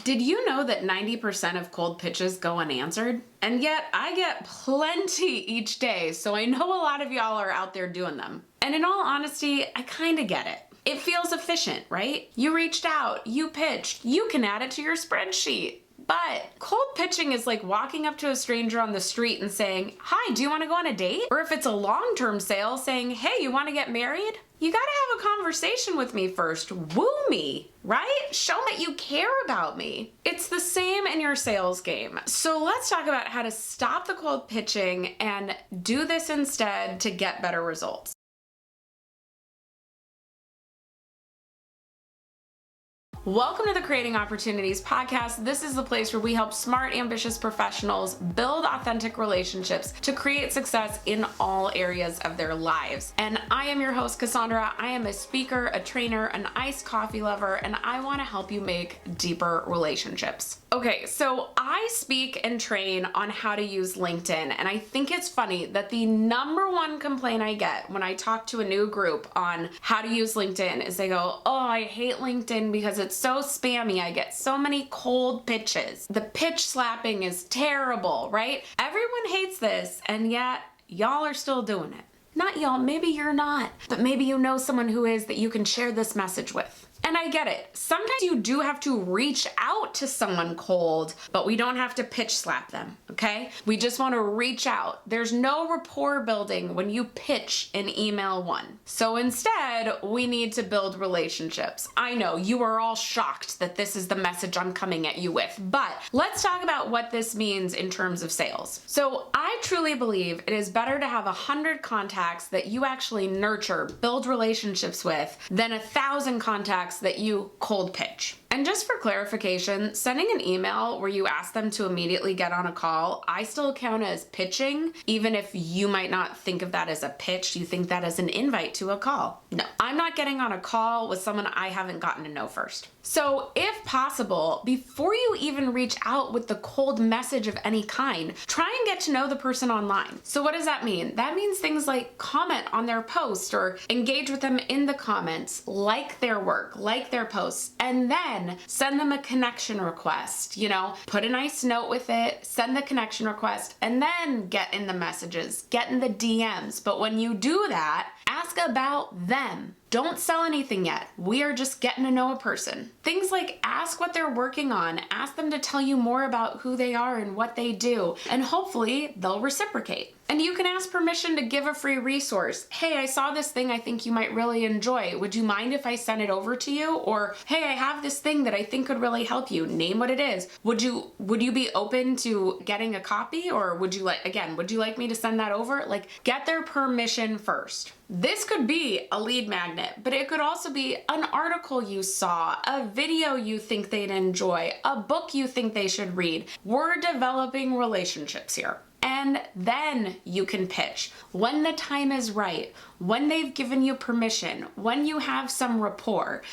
Did you know that 90% of cold pitches go unanswered? And yet I get plenty each day, so I know a lot of y'all are out there doing them. And in all honesty, I kind of get it. It feels efficient, right? You reached out, you pitched, you can add it to your spreadsheet. But cold pitching is like walking up to a stranger on the street and saying, "Hi, do you want to go on a date?" Or if it's a long-term sale, saying, "Hey, you want to get married?" You gotta have a conversation with me first. Woo me, right? Show me that you care about me. It's the same in your sales game. So let's talk about how to stop the cold pitching and do this instead to get better results. Welcome to the Creating Opportunities podcast. This is the place where we help smart, ambitious professionals build authentic relationships to create success in all areas of their lives. And I am your host, Cassandra. I am a speaker, a trainer, an iced coffee lover, and I want to help you make deeper relationships. Okay, so I speak and train on how to use LinkedIn, and I think it's funny that the number one complaint I get when I talk to a new group on how to use LinkedIn is they go, "Oh, I hate LinkedIn because it's so spammy. I get so many cold pitches. The pitch slapping is terrible," right? Everyone hates this, and yet y'all are still doing it. Not y'all, maybe you're not, but maybe you know someone who is that you can share this message with. And I get it. Sometimes you do have to reach out to someone cold, but we don't have to pitch slap them, okay? We just want to reach out. There's no rapport building when you pitch in email one. So instead, we need to build relationships. I know you are all shocked that this is the message I'm coming at you with, but let's talk about what this means in terms of sales. So I truly believe it is better to have 100 contacts that you actually nurture, build relationships with, than 1,000 contacts that you cold pitch. And just for clarification, sending an email where you ask them to immediately get on a call, I still count as pitching, even if you might not think of that as a pitch, you think that as an invite to a call. No, I'm not getting on a call with someone I haven't gotten to know first. So if possible, before you even reach out with the cold message of any kind, try and get to know the person online. So what does that mean? That means things like comment on their post or engage with them in the comments, like their work, like their posts, and then send them a connection request. Put a nice note with it, send the connection request, and then get in the messages, get in the DMs. But when you do that, ask about them. Don't sell anything yet. We are just getting to know a person. Things like ask what they're working on, ask them to tell you more about who they are and what they do, and hopefully they'll reciprocate. And you can ask permission to give a free resource. "Hey, I saw this thing I think you might really enjoy. Would you mind if I sent it over to you?" Or, "Hey, I have this thing that I think could really help you." Name what it is. Would you be open to getting a copy? Or would you like me to send that over? Get their permission first. This could be a lead magnet, but it could also be an article you saw, a video you think they'd enjoy, a book you think they should read. We're developing relationships here. And then you can pitch when the time is right, when they've given you permission, when you have some rapport.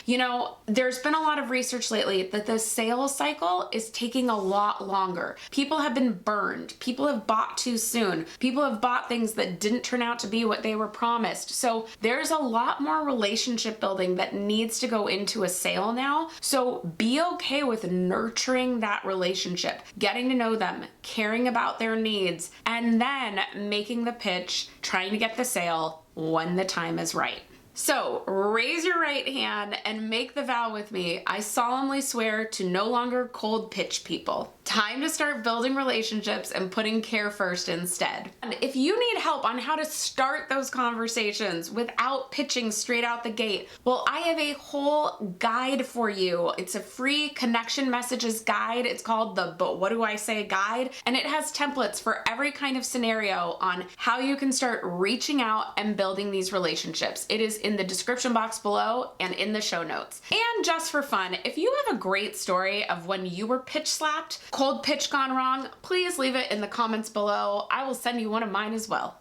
There's been a lot of research lately that the sales cycle is taking a lot longer. People have been burned. People have bought too soon. People have bought things that didn't turn out to be what they were promised. So there's a lot more relationship building that needs to go into a sale now. So be okay with nurturing that relationship, getting to know them, caring about their needs, and then making the pitch, trying to get the sale when the time is right. So raise your right hand and make the vow with me. I solemnly swear to no longer cold pitch people. Time to start building relationships and putting care first instead. And if you need help on how to start those conversations without pitching straight out the gate, well, I have a whole guide for you. It's a free connection messages guide. It's called the But What Do I Say guide, and it has templates for every kind of scenario on how you can start reaching out and building these relationships. It is in the description box below and in the show notes. And just for fun, if you have a great story of when you were pitch slapped, cold pitch gone wrong, please leave it in the comments below. I will send you one of mine as well.